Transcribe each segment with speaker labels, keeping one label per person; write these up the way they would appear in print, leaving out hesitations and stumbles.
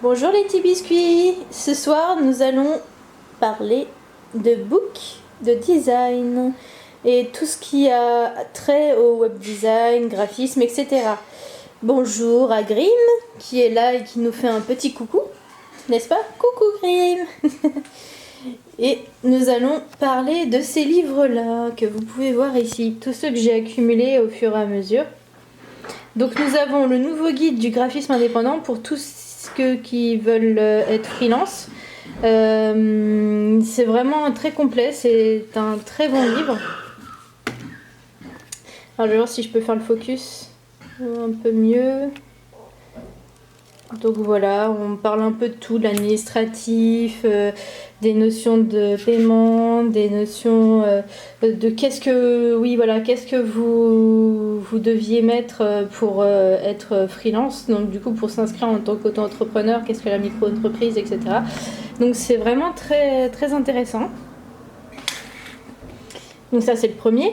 Speaker 1: Bonjour les petits biscuits. Ce soir nous allons parler de book, de design et tout ce qui a trait au web design, graphisme, etc. Bonjour à Grim qui est là et qui nous fait un petit coucou, n'est-ce pas? Coucou Grim. Et nous allons parler de ces livres-là que vous pouvez voir ici, tous ceux que j'ai accumulés au fur et à mesure. Donc nous avons le nouveau guide du graphisme indépendant pour tous ceux qui veulent être freelance. C'est vraiment très complet, c'est un très bon livre. Alors je vais voir si je peux faire le focus un peu mieux. Donc voilà, on parle un peu de tout, de l'administratif, des notions de paiement, des notions de qu'est-ce que vous deviez mettre pour être freelance. Donc du coup pour s'inscrire en tant qu'auto-entrepreneur, qu'est-ce que la micro-entreprise, etc. Donc c'est vraiment très, très intéressant. Donc ça c'est le premier.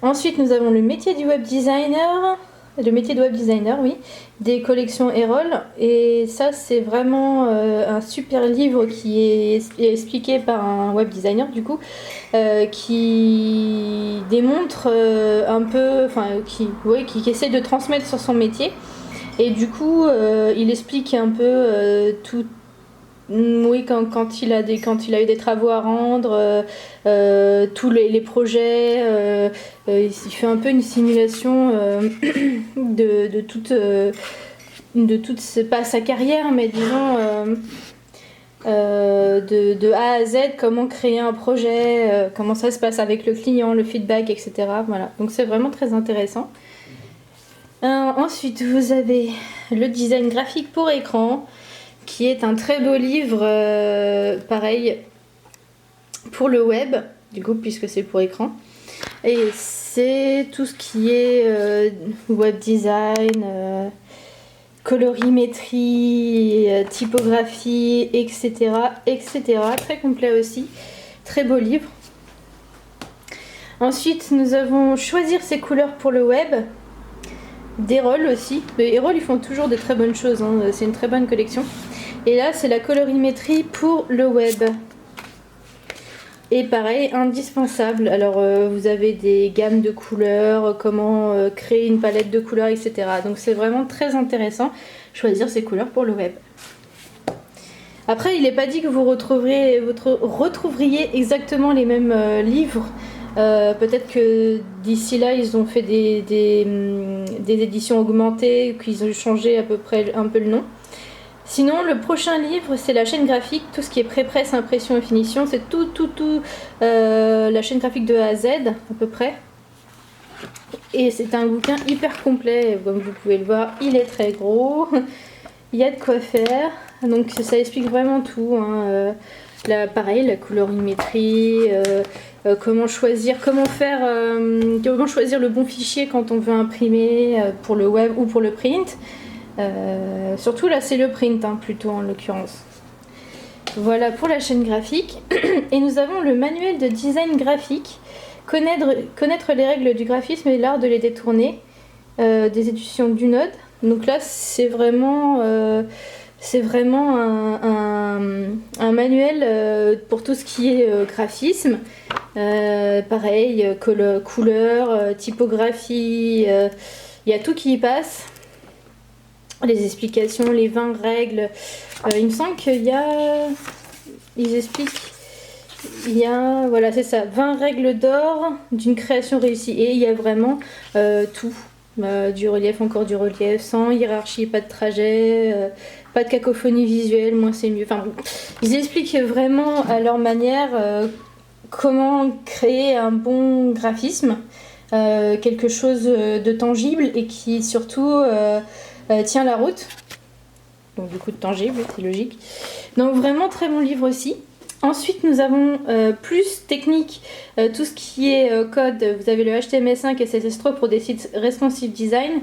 Speaker 1: Ensuite nous avons le métier du web designer. Le métier de web designer, oui, des collections Erol. Et ça, c'est vraiment un super livre qui est expliqué par un web designer, du coup, qui démontre un peu, enfin, qui essaie de transmettre sur son métier. Et du coup, il explique un peu tout. Oui, quand il a eu des travaux à rendre, tous les projets, il fait un peu une simulation de toute pas sa carrière, mais disons de A à Z, comment créer un projet, comment ça se passe avec le client, le feedback, etc. Voilà, donc c'est vraiment très intéressant. Ensuite, vous avez le design graphique pour écran, qui est un très beau livre, pareil, pour le web, du coup, puisque c'est pour écran. Et c'est tout ce qui est web design, colorimétrie, typographie, etc., etc. Très complet aussi. Très beau livre. Ensuite, nous avons Choisir ses couleurs pour le web. D'Erol aussi. Erol, ils font toujours de très bonnes choses, hein. C'est une très bonne collection. Et là, c'est la colorimétrie pour le web. Et pareil, indispensable. Alors, vous avez des gammes de couleurs, comment créer une palette de couleurs, etc. Donc, c'est vraiment très intéressant. Choisir ces couleurs pour le web. Après, il n'est pas dit que vous retrouveriez exactement les mêmes livres. Peut-être que d'ici là, ils ont fait des éditions augmentées, qu'ils ont changé à peu près un peu le nom. Sinon, le prochain livre, c'est la chaîne graphique, tout ce qui est pré-presse, impression et finition. C'est tout la chaîne graphique de A à Z, à peu près. Et c'est un bouquin hyper complet, comme vous pouvez le voir, il est très gros. Il y a de quoi faire. Donc ça explique vraiment tout, hein. Pareil, la colorimétrie, comment choisir le bon fichier quand on veut imprimer pour le web ou pour le print. Surtout là c'est le print, hein, plutôt en l'occurrence. Voilà pour la chaîne graphique. Et nous avons le manuel de design graphique, connaître les règles du graphisme et l'art de les détourner, des éditions du Node. Donc là c'est vraiment un manuel pour tout ce qui est graphisme. Pareil, couleur, typographie, il y a tout qui y passe. Les explications, les 20 règles. Il me semble qu'il y a... Ils expliquent... Il y a, voilà, c'est ça, 20 règles d'or d'une création réussie. Et il y a vraiment tout. Du relief, encore du relief, sans hiérarchie, pas de trajet, pas de cacophonie visuelle, moins c'est mieux. Enfin, ils expliquent vraiment à leur manière comment créer un bon graphisme, quelque chose de tangible et qui surtout tient la route. Donc du coup de tangible, c'est logique. Donc vraiment très bon livre aussi. Ensuite, nous avons plus technique, tout ce qui est code. Vous avez le HTML5 et CSS3 pour des sites responsive design,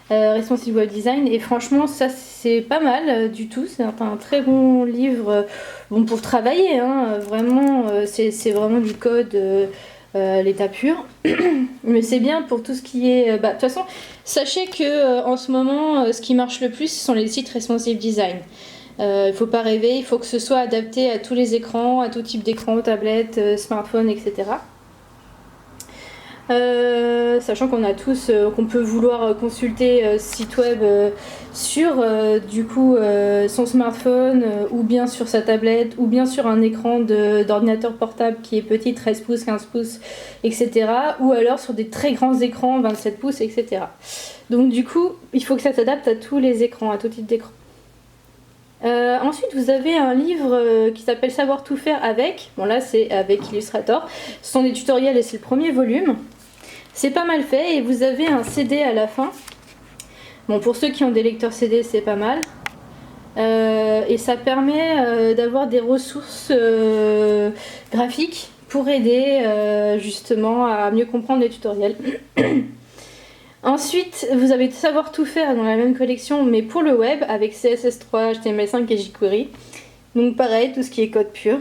Speaker 1: responsive web design. Et franchement, ça c'est pas mal du tout. C'est un très bon livre, bon pour travailler, hein. Vraiment, c'est vraiment du code à l'état pur. Mais c'est bien pour tout ce qui est. De toute façon, sachez que en ce moment, ce qui marche le plus, ce sont les sites responsive design. Il faut pas rêver, il faut que ce soit adapté à tous les écrans, à tout type d'écran, tablette, smartphone, etc. Sachant qu'on a tous, qu'on peut vouloir consulter site web sur du coup son smartphone ou bien sur sa tablette ou bien sur un écran d'ordinateur portable qui est petit, 13 pouces, 15 pouces, etc. Ou alors sur des très grands écrans, 27 pouces, etc. Donc du coup, il faut que ça s'adapte à tous les écrans, à tout type d'écran. Ensuite, vous avez un livre qui s'appelle Savoir tout faire avec. Bon là, c'est avec Illustrator. Ce sont des tutoriels et c'est le premier volume. C'est pas mal fait et vous avez un CD à la fin. Bon, pour ceux qui ont des lecteurs CD, c'est pas mal. Et ça permet d'avoir des ressources graphiques pour aider justement à mieux comprendre les tutoriels. Ensuite, vous avez Savoir tout faire dans la même collection, mais pour le web, avec CSS3, HTML5 et jQuery. Donc pareil, tout ce qui est code pur.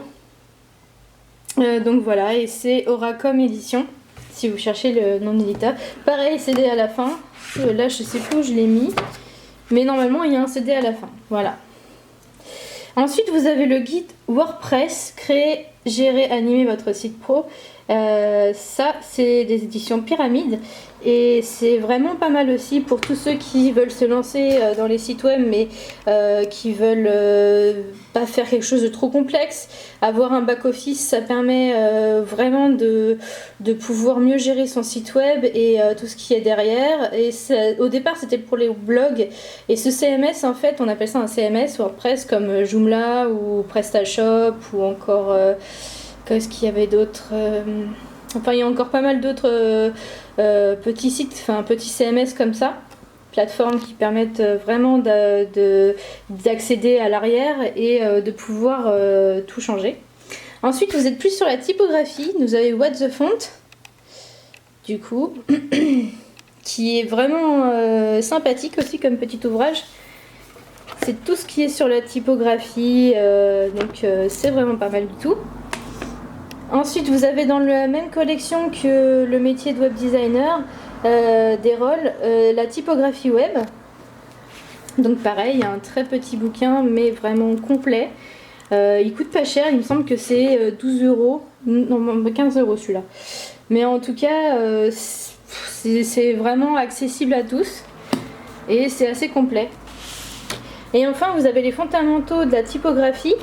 Speaker 1: Donc voilà, et c'est Oracom Édition, si vous cherchez le nom d'éditeur. Pareil, CD à la fin. Là, je sais plus où je l'ai mis, mais normalement, il y a un CD à la fin. Voilà. Ensuite, vous avez le guide WordPress, créer, gérer, animer votre site pro. Ça, c'est des éditions Pyramide et c'est vraiment pas mal aussi pour tous ceux qui veulent se lancer dans les sites web mais qui veulent pas faire quelque chose de trop complexe. Avoir un back-office, ça permet vraiment de pouvoir mieux gérer son site web et tout ce qui est derrière. Et au départ, c'était pour les blogs et ce CMS, en fait, on appelle ça un CMS WordPress comme Joomla ou PrestaShop ou encore... Qu'est-ce qu'il y avait d'autres Enfin, il y a encore pas mal d'autres petits sites, enfin petits CMS comme ça, plateformes qui permettent vraiment d'accéder à l'arrière et de pouvoir tout changer. Ensuite, vous êtes plus sur la typographie. Nous avons What the Font, du coup, qui est vraiment sympathique aussi comme petit ouvrage. C'est tout ce qui est sur la typographie, donc c'est vraiment pas mal du tout. Ensuite, vous avez dans la même collection que le métier de web designer des rôles, la typographie web. Donc pareil, il y a un très petit bouquin, mais vraiment complet. Il coûte pas cher, il me semble que c'est 12 €, non 15 € celui-là. Mais en tout cas, c'est vraiment accessible à tous et c'est assez complet. Et enfin, vous avez les fondamentaux de la typographie.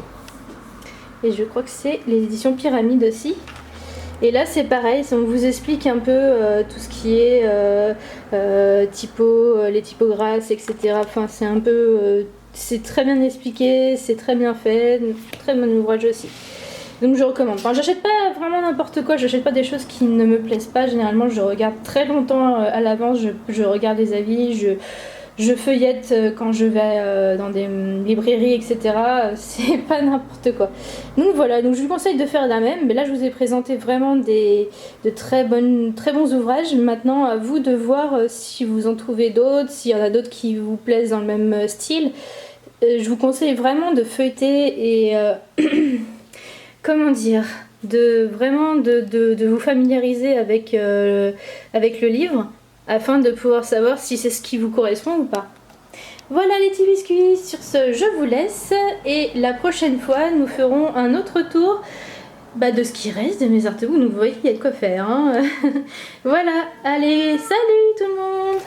Speaker 1: Et je crois que c'est les éditions Pyramide aussi. Et là c'est pareil, on vous explique un peu tout ce qui est typo, les typographes, etc. Enfin c'est un peu, c'est très bien expliqué, c'est très bien fait, très bon ouvrage aussi. Donc je recommande. Enfin, j'achète pas vraiment n'importe quoi, j'achète pas des choses qui ne me plaisent pas. Généralement je regarde très longtemps à l'avance, je regarde les avis, je feuillette quand je vais dans des librairies, etc. C'est pas n'importe quoi. Donc voilà, donc je vous conseille de faire la même. Mais là, je vous ai présenté vraiment de très bons ouvrages. Maintenant, à vous de voir si vous en trouvez d'autres, s'il y en a d'autres qui vous plaisent dans le même style. Je vous conseille vraiment de feuilleter et comment dire, de vous familiariser avec le livre, afin de pouvoir savoir si c'est ce qui vous correspond ou pas. Voilà les petits biscuits, sur ce je vous laisse et la prochaine fois nous ferons un autre tour de ce qui reste de mes artbooks. Donc vous voyez qu'il y a de quoi faire. Hein. Voilà, allez, salut tout le monde!